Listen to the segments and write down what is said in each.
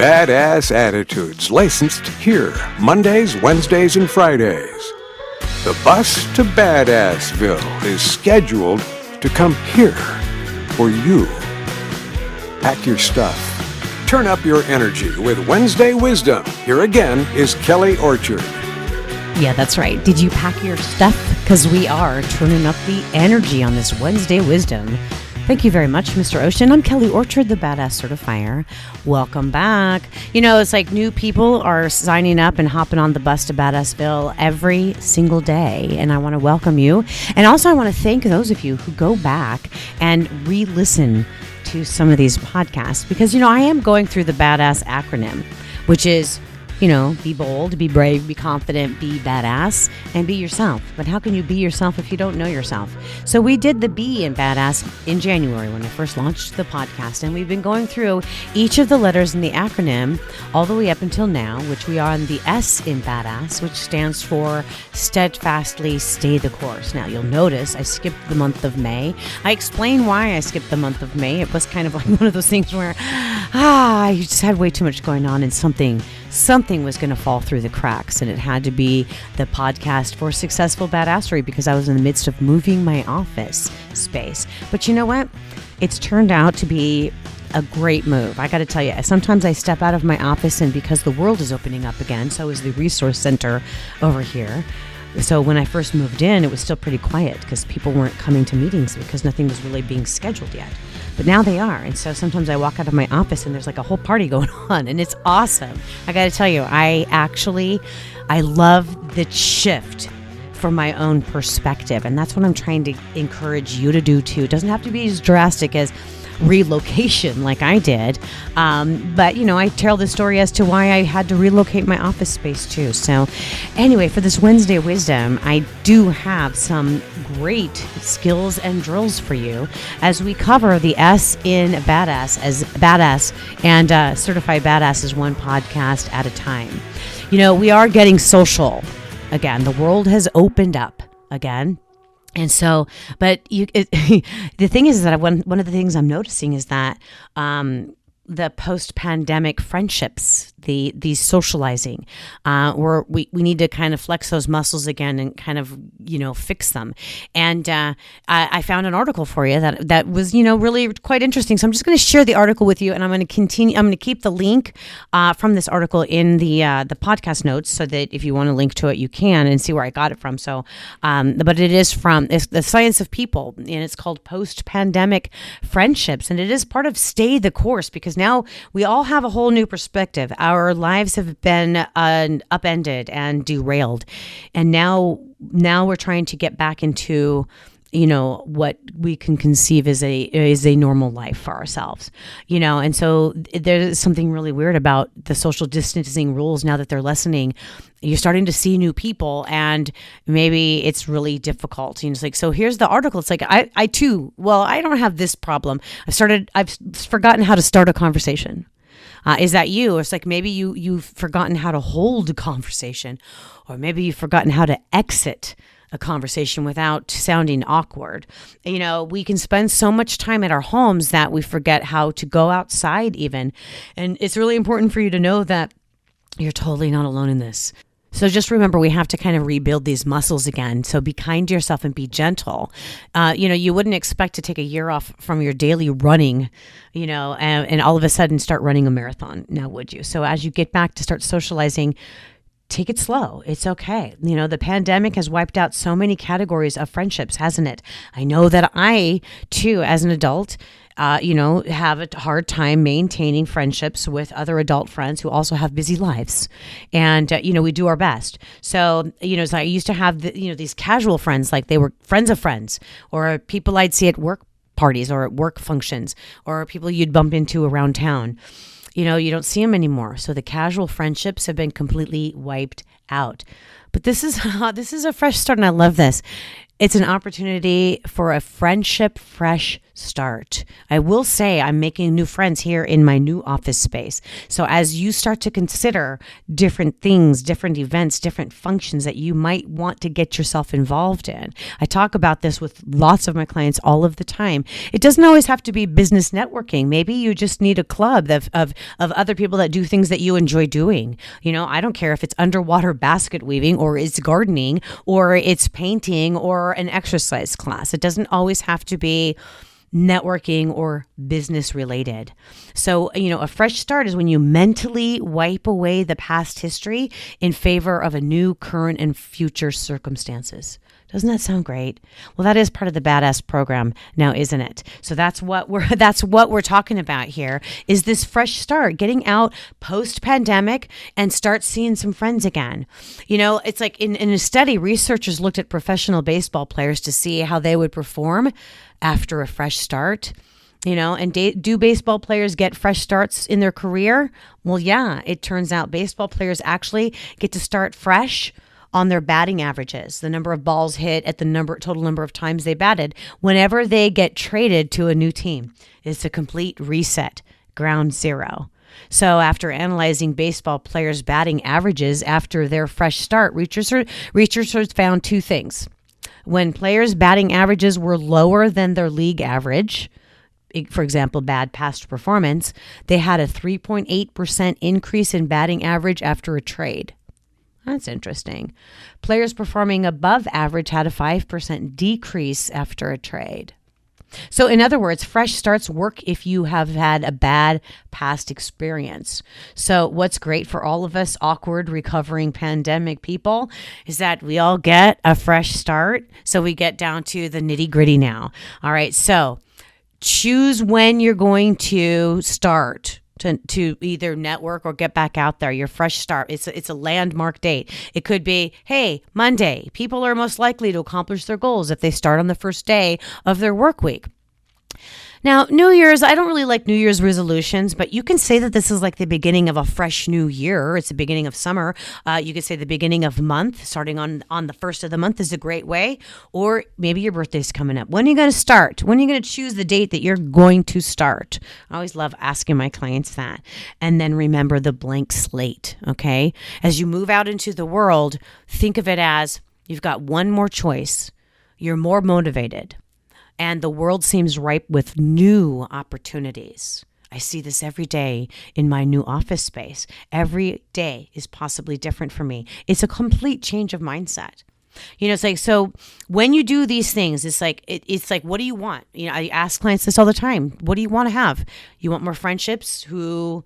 Badass Attitudes, licensed here, Mondays, Wednesdays, and Fridays. The bus to Badassville is scheduled to come here for you. Pack your stuff. Turn up your energy with Wednesday Wisdom. Here again is Kelly Orchard. Yeah, that's right. Did you pack your stuff? Because we are turning up the energy on this Wednesday Wisdom. Thank you very much, Mr. Ocean. I'm Kelly Orchard, the Badass Certifier. Welcome back. You know, it's like new people are signing up and hopping on the bus to Badassville every single day, and I want to welcome you. And also, I want to thank those of you who go back and re-listen to some of these podcasts, because, you know, I am going through the BADASS acronym, which is, you know, be bold, be brave, be confident, be badass, and be yourself. But how can you be yourself if you don't know yourself? So we did the B in badass in January when I first launched the podcast, and we've been going through each of the letters in the acronym all the way up until now, which we are on the S in badass, which stands for steadfastly stay the course. Now, you'll notice I skipped the month of May. I explain why I skipped the month of May. It was kind of like one of those things where, I just had way too much going on, and something was going to fall through the cracks, and it had to be the Podcast for Successful Badassery, because I was in the midst of moving my office space. But you know what? It's turned out to be a great move. I got to tell you, sometimes I step out of my office, and because the world is opening up again, so is the resource center over here. So when I first moved in, it was still pretty quiet because people weren't coming to meetings because nothing was really being scheduled yet. But now they are. And so sometimes I walk out of my office and there's like a whole party going on, and it's awesome. I got to tell you, I love the shift from my own perspective. And that's what I'm trying to encourage you to do too. It doesn't have to be as drastic as relocation like I did. But, you know, I tell the story as to why I had to relocate my office space too. So anyway, for this Wednesday Wisdom, I do have some great skills and drills for you as we cover the S in badass as badass and certified badass as one podcast at a time. You know, we are getting social again. The world has opened up again. And so, but the thing is that one of the things I'm noticing is that the post-pandemic friendships, these socializing, where we need to kind of flex those muscles again and kind of, you know, fix them. And I found an article for you that was, you know, really quite interesting. So I'm just going to share the article with you, and I'm going to keep the link from this article in the podcast notes, so that if you want to link to it, you can, and see where I got it from. So, but it's the Science of People, and it's called Post-Pandemic Friendships, and it is part of Stay the Course, because now we all have a whole new perspective. Our lives have been upended and derailed, and now we're trying to get back into, you know, what we can conceive as a normal life for ourselves, you know. And so there's something really weird about the social distancing rules now that they're lessening. You're starting to see new people, and maybe it's really difficult. You know, it's like, so here's the article. It's like, I too, well, I don't have this problem. I've forgotten how to start a conversation. Is that you? It's like maybe you've forgotten how to hold a conversation, or maybe you've forgotten how to exit a conversation without sounding awkward. You know, we can spend so much time at our homes that we forget how to go outside even. And it's really important for you to know that you're totally not alone in this. So just remember, we have to kind of rebuild these muscles again. So be kind to yourself and be gentle. You know, you wouldn't expect to take a year off from your daily running, you know, and all of a sudden start running a marathon. Now, would you? So as you get back to start socializing, take it slow. It's okay. You know, the pandemic has wiped out so many categories of friendships, hasn't it? I know that I, too, as an adult, you know, have a hard time maintaining friendships with other adult friends who also have busy lives. And, you know, we do our best. So, you know, so I used to have, these casual friends, like they were friends of friends, or people I'd see at work parties or at work functions, or people you'd bump into around town. You know, you don't see them anymore. So the casual friendships have been completely wiped out. But this is a fresh start, and I love this. It's an opportunity for a friendship fresh start. I will say I'm making new friends here in my new office space. So as you start to consider different things, different events, different functions that you might want to get yourself involved in, I talk about this with lots of my clients all of the time. It doesn't always have to be business networking. Maybe you just need a club of other people that do things that you enjoy doing. I don't care if it's underwater basket weaving or it's gardening or it's painting or an exercise class. It doesn't always have to be networking or business related. So, a fresh start is when you mentally wipe away the past history in favor of a new, current, and future circumstances. Doesn't that sound great? Well, that is part of the Badass program now, isn't it? So that's what we're talking about here is this fresh start, getting out post-pandemic and start seeing some friends again. It's like in a study, researchers looked at professional baseball players to see how they would perform after a fresh start. And do baseball players get fresh starts in their career? Well, yeah, it turns out baseball players actually get to start fresh on their batting averages, the number of balls hit at the total number of times they batted, whenever they get traded to a new team. It's a complete reset, ground zero. So after analyzing baseball players' batting averages after their fresh start, researchers found two things. When players' batting averages were lower than their league average, for example, bad past performance, they had a 3.8% increase in batting average after a trade. That's interesting. Players performing above average had a 5% decrease after a trade. So in other words, fresh starts work if you have had a bad past experience. So what's great for all of us awkward, recovering pandemic people is that we all get a fresh start. So we get down to the nitty gritty now. All right. So choose when you're going to start to either network or get back out there, your fresh start. It's a landmark date. It could be, hey, Monday. People are most likely to accomplish their goals if they start on the first day of their work week. Now, New Year's, I don't really like New Year's resolutions, but you can say that this is like the beginning of a fresh new year. It's the beginning of summer. You could say the beginning of month, starting on the first of the month is a great way. Or maybe your birthday's coming up. When are you going to start? When are you going to choose the date that you're going to start? I always love asking my clients that. And then remember the blank slate, okay? As you move out into the world, think of it as you've got one more choice. You're more motivated. And the world seems ripe with new opportunities. I see this every day in my new office space. Every day is possibly different for me. It's a complete change of mindset. It's like, so when you do these things, it's like, what do you want? I ask clients this all the time. What do you want to have? You want more friendships who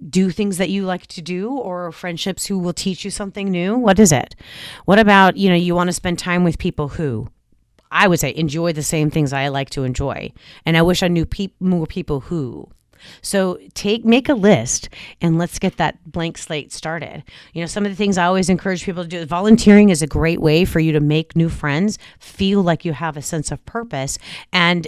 do things that you like to do, or friendships who will teach you something new? What is it? What about, you want to spend time with people who, I would say, enjoy the same things I like to enjoy. And I wish I knew more people who. So make a list and let's get that blank slate started. Some of the things I always encourage people to do, volunteering is a great way for you to make new friends, feel like you have a sense of purpose, and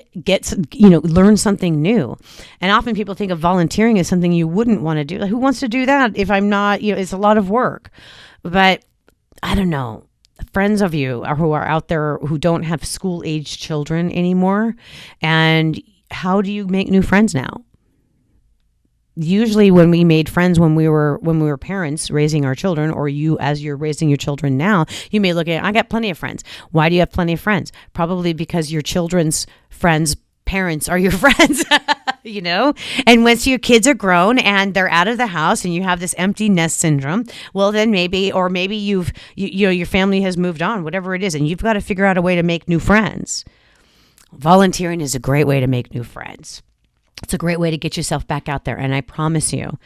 learn something new. And often people think of volunteering as something you wouldn't want to do. Like, who wants to do that if I'm not, it's a lot of work. But I don't know. Friends of you who are out there who don't have school-age children anymore, and how do you make new friends now? Usually when we made friends when we were parents raising our children, or you as you're raising your children now, you may look at, I got plenty of friends. Why do you have plenty of friends? Probably because your children's friends' parents are your friends. And once your kids are grown and they're out of the house and you have this empty nest syndrome, well, then maybe your family has moved on, whatever it is, and you've got to figure out a way to make new friends. Volunteering is a great way to make new friends. It's a great way to get yourself back out there. And I promise you,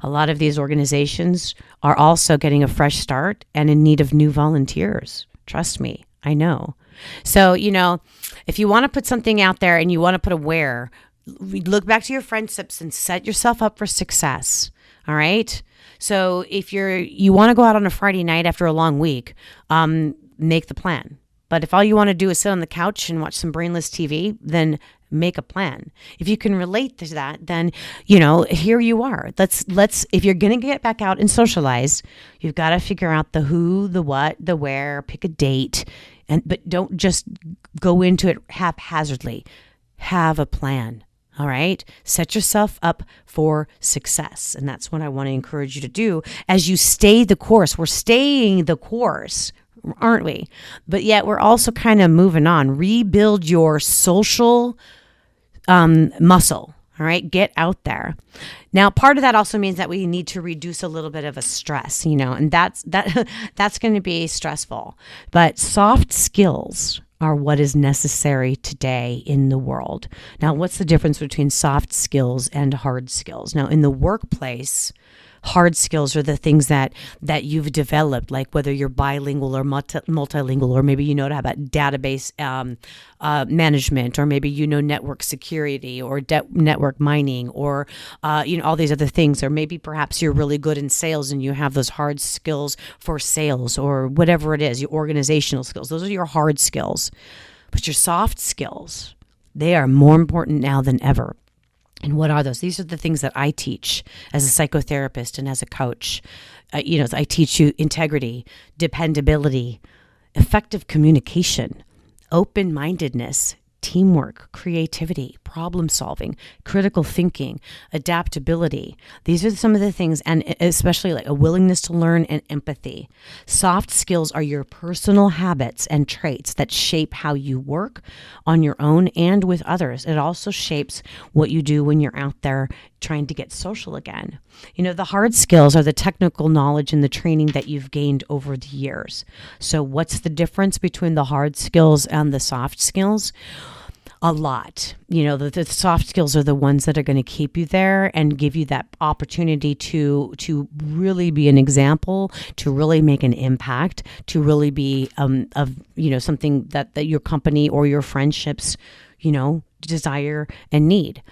a lot of these organizations are also getting a fresh start and in need of new volunteers. Trust me, I know. So, if you want to put something out there and you want to put a where, look back to your friendships and set yourself up for success. All right. So if you want to go out on a Friday night after a long week, make the plan. But if all you want to do is sit on the couch and watch some brainless TV, then make a plan. If you can relate to that, then, here you are. Let's, if you're going to get back out and socialize, you've got to figure out the who, the what, the where, pick a date, but don't just go into it haphazardly. have a plan. All right. Set yourself up for success. And that's what I want to encourage you to do as you stay the course. We're staying the course, aren't we? But yet we're also kind of moving on. Rebuild your social muscle. All right. Get out there. Now, part of that also means that we need to reduce a little bit of a stress, and that's going to be stressful. But soft skills are what is necessary today in the world. Now, what's the difference between soft skills and hard skills? Now, in the workplace, hard skills are the things that you've developed, like whether you're bilingual or multilingual, or maybe you know about database management, or maybe network security, or network mining, or all these other things, or maybe perhaps you're really good in sales and you have those hard skills for sales, or whatever it is, your organizational skills. Those are your hard skills. But your soft skills, they are more important now than ever. And what are those? These are the things that I teach as a psychotherapist and as a coach. I teach you integrity, dependability, effective communication, open-mindedness, teamwork, creativity, problem solving, critical thinking, adaptability. These are some of the things, and especially like a willingness to learn and empathy. Soft skills are your personal habits and traits that shape how you work on your own and with others. It also shapes what you do when you're out there trying to get social again. The hard skills are the technical knowledge and the training that you've gained over the years. So what's the difference between the hard skills and the soft skills? A lot. The soft skills are the ones that are going to keep you there and give you that opportunity to really be an example, to really make an impact, to really be something that your company or your friendships desire and need.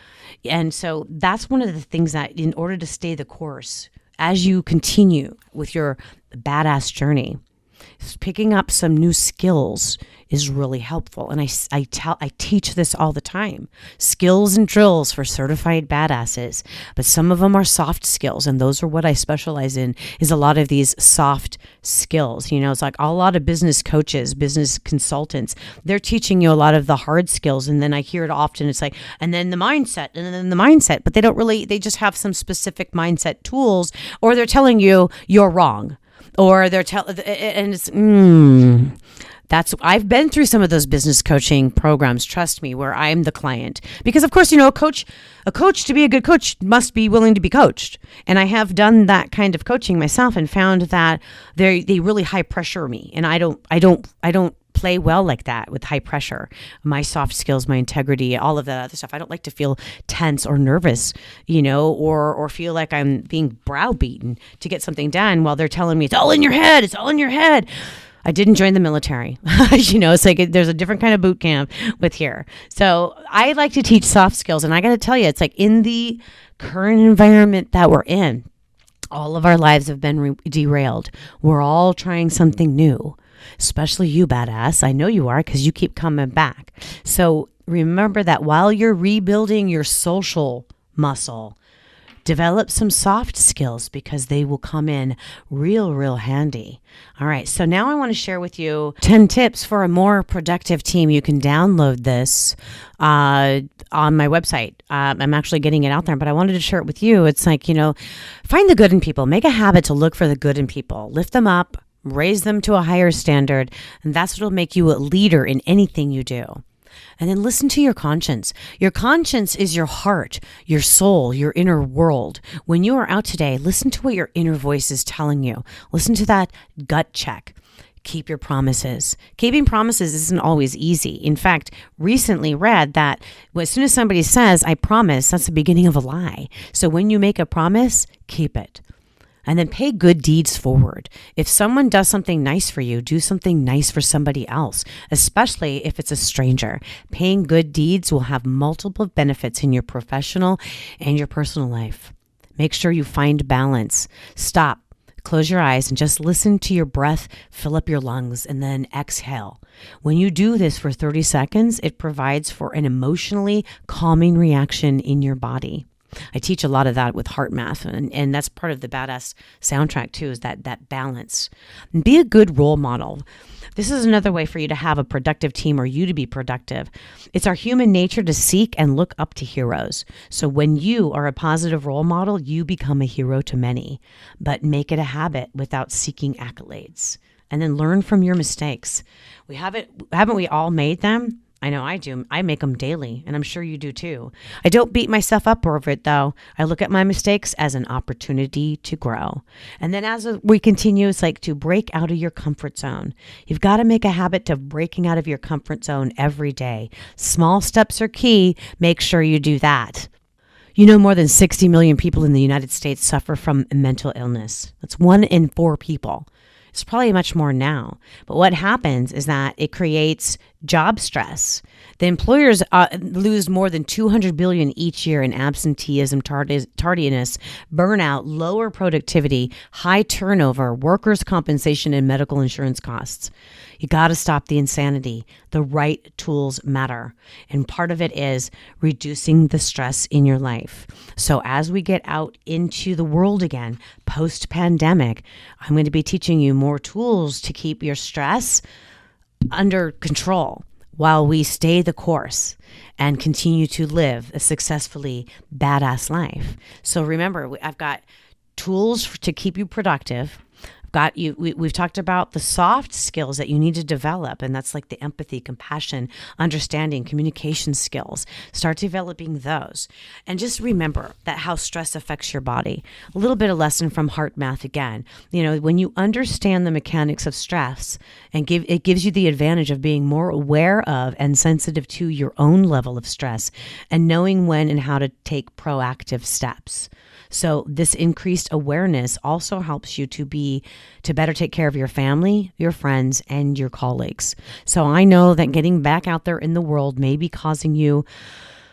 And so that's one of the things that, in order to stay the course, as you continue with your badass journey, picking up some new skills is really helpful. And I teach this all the time. Skills and drills for certified badasses. But some of them are soft skills, and those are what I specialize in, is a lot of these soft skills. It's like a lot of business coaches, business consultants, they're teaching you a lot of the hard skills. And then I hear it often. It's like, and then the mindset, but they just have some specific mindset tools, or they're telling you you're wrong. Or they're and it's I've been through some of those business coaching programs, trust me, where I'm the client. Because of course, a coach to be a good coach must be willing to be coached. And I have done that kind of coaching myself and found that they really high pressure me. And I don't play well like that with high pressure. My soft skills, my integrity, all of that other stuff. I don't like to feel tense or nervous, or feel like I'm being browbeaten to get something done while they're telling me it's all in your head. It's all in your head. I didn't join the military. It's like there's a different kind of boot camp with here. So I like to teach soft skills. And I got to tell you, it's like in the current environment that we're in, all of our lives have been derailed. We're all trying something new. Especially you, badass. I know you are, because you keep coming back. So remember that while you're rebuilding your social muscle, develop some soft skills, because they will come in real handy. All right. So now I want to share with you 10 tips for a more productive team. You can download this on my website. I'm actually getting it out there, but I wanted to share it with you. It's like, find the good in people. Make a habit to look for the good in people. Lift them up. Raise them to a higher standard, and that's what will make you a leader in anything you do. And then listen to your conscience. Your conscience is your heart, your soul, your inner world. When you are out today, listen to what your inner voice is telling you. Listen to that gut check. Keep your promises. Keeping promises isn't always easy. In fact, recently read that as soon as somebody says, I promise, that's the beginning of a lie. So when you make a promise, keep it. And then pay good deeds forward. If someone does something nice for you, do something nice for somebody else, especially if it's a stranger. Paying good deeds will have multiple benefits in your professional and your personal life. Make sure you find balance. Stop, close your eyes, and just listen to your breath, fill up your lungs, and then exhale. When you do this for 30 seconds, it provides for an emotionally calming reaction in your body. I teach a lot of that with heart math, and that's part of the Badass soundtrack too, is that balance. And be a good role model. This is another way for you to have a productive team or you to be productive. It's our human nature to seek and look up to heroes. So when you are a positive role model, you become a hero to many. But make it a habit without seeking accolades. And then learn from your mistakes. Haven't we all made them? I know I do. I make them daily, and I'm sure you do too. I don't beat myself up over it, though. I look at my mistakes as an opportunity to grow. And then as we continue, it's like to break out of your comfort zone. You've got to make a habit of breaking out of your comfort zone every day. Small steps are key. Make sure you do that. You know, more than 60 million people in the United States suffer from mental illness. That's 1 in 4 people. It's probably much more now. But what happens is that it creates job stress. The employers lose more than $200 billion each year in absenteeism, tardiness, burnout, lower productivity, high turnover, workers' compensation, and medical insurance costs. You got to stop the insanity. The right tools matter. And part of it is reducing the stress in your life. So as we get out into the world again, post-pandemic, I'm going to be teaching you more tools to keep your stress under control while we stay the course and continue to live a successfully badass life. So remember, I've got tools to keep you productive. We've talked about the soft skills that you need to develop, and that's like the empathy, compassion, understanding, communication skills. Start developing those. And just remember that how stress affects your body. A little bit of lesson from heart math again. You know, when you understand the mechanics of stress, it gives you the advantage of being more aware of and sensitive to your own level of stress and knowing when and how to take proactive steps. So this increased awareness also helps you to better take care of your family, your friends, and your colleagues. So I know that getting back out there in the world may be causing you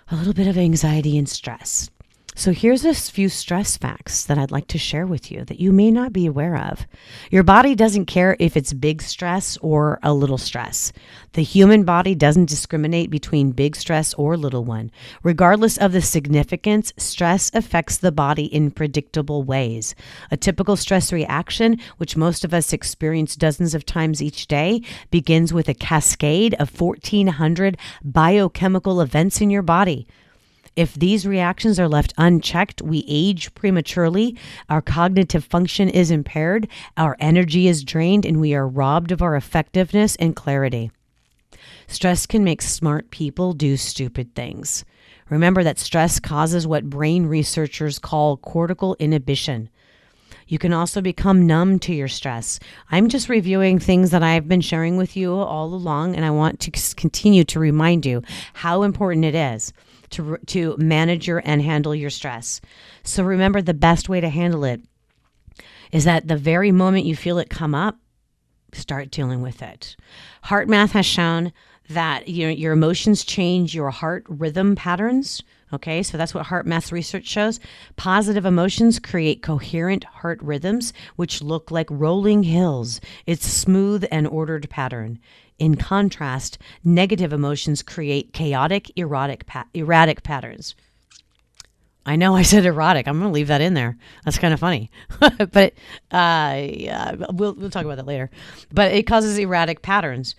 a little bit of anxiety and stress. So here's a few stress facts that I'd like to share with you that you may not be aware of. Your body doesn't care if it's big stress or a little stress. The human body doesn't discriminate between big stress or little one. Regardless of the significance, stress affects the body in predictable ways. A typical stress reaction, which most of us experience dozens of times each day, begins with a cascade of 1,400 biochemical events in your body. If these reactions are left unchecked, we age prematurely, our cognitive function is impaired, our energy is drained, and we are robbed of our effectiveness and clarity. Stress can make smart people do stupid things. Remember that stress causes what brain researchers call cortical inhibition. You can also become numb to your stress. I'm just reviewing things that I've been sharing with you all along, and I want to continue to remind you how important it is to manage and handle your stress. So remember, the best way to handle it is that the very moment you feel it come up, start dealing with it. Heart math has shown that your emotions change your heart rhythm patterns. Okay, so that's what heart math research shows. Positive emotions create coherent heart rhythms, which look like rolling hills. It's smooth and ordered pattern. In contrast, negative emotions create chaotic, erratic patterns. I know I said erotic. I'm going to leave that in there. That's kind of funny. But yeah, we'll talk about that later. But it causes erratic patterns,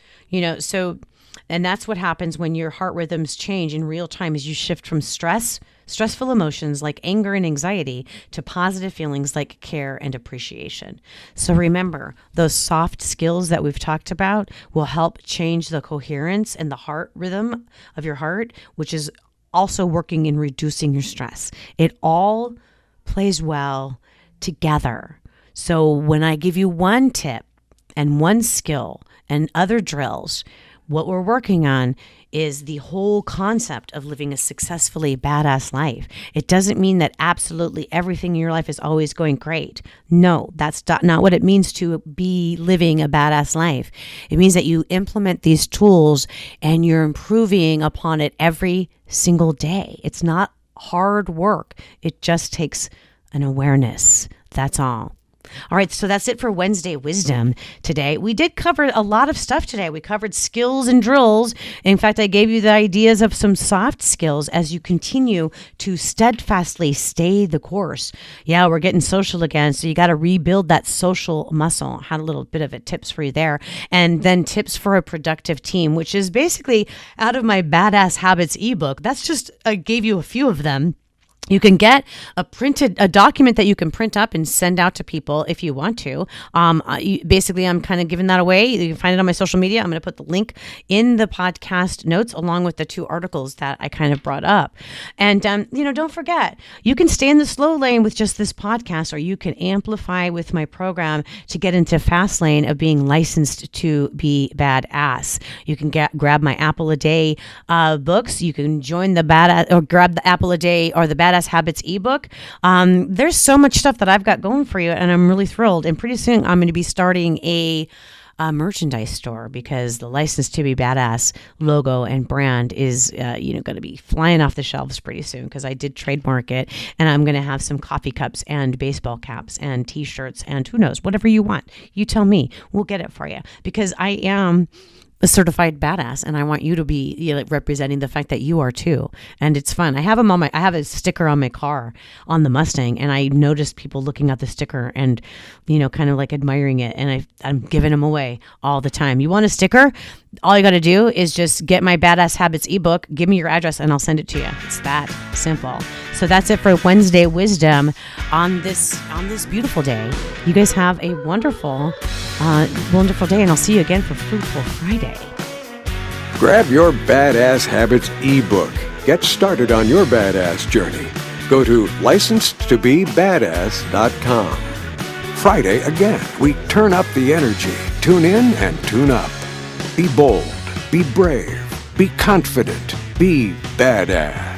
and that's what happens when your heart rhythms change in real time as you shift from stressful emotions like anger and anxiety to positive feelings like care and appreciation. So remember, those soft skills that we've talked about will help change the coherence and the heart rhythm of your heart, which is also working in reducing your stress. It all plays well together. So when I give you one tip and one skill and other drills, what we're working on is the whole concept of living a successfully badass life. It doesn't mean that absolutely everything in your life is always going great. No, that's not what it means to be living a badass life. It means that you implement these tools and you're improving upon it every single day. It's not hard work. It just takes an awareness. That's all. All right, so that's it for Wednesday Wisdom today. We did cover a lot of stuff today. We covered skills and drills. In fact, I gave you the ideas of some soft skills as you continue to steadfastly stay the course. Yeah, we're getting social again, so you got to rebuild that social muscle. Had a little bit of tips for you there. And then tips for a productive team, which is basically out of my Badass Habits ebook. That's just, I gave you a few of them. You can get a document that you can print up and send out to people if you want to. Basically, I'm kind of giving that away. You can find it on my social media. I'm going to put the link in the podcast notes along with the 2 articles that I kind of brought up. And, don't forget, you can stay in the slow lane with just this podcast, or you can amplify with my program to get into fast lane of being licensed to be badass. You can grab my Apple a Day books. You can join the badass, or grab the Apple a Day or the Badass Habits ebook. There's so much stuff that I've got going for you, and I'm really thrilled. And pretty soon I'm going to be starting a merchandise store, because the License to Be Badass logo and brand is going to be flying off the shelves pretty soon, because I did trademark it, and I'm going to have some coffee cups and baseball caps and t-shirts and who knows, whatever you want. You tell me, we'll get it for you, because I am a certified badass, and I want you to be representing the fact that you are too. And it's fun. I have a sticker on my car on the Mustang, and I noticed people looking at the sticker and kind of like admiring it, and I'm giving them away all the time. You want a sticker? All you got to do is just get my Badass Habits ebook, give me your address, and I'll send it to you. It's that simple. So that's it for Wednesday Wisdom on this beautiful day. You guys have a wonderful day, and I'll see you again for Fruitful Friday. Grab your Badass Habits ebook. Get started on your badass journey. Go to licensed2bebadass.com. Friday again, we turn up the energy. Tune in and tune up. Be bold, be brave, be confident, be badass.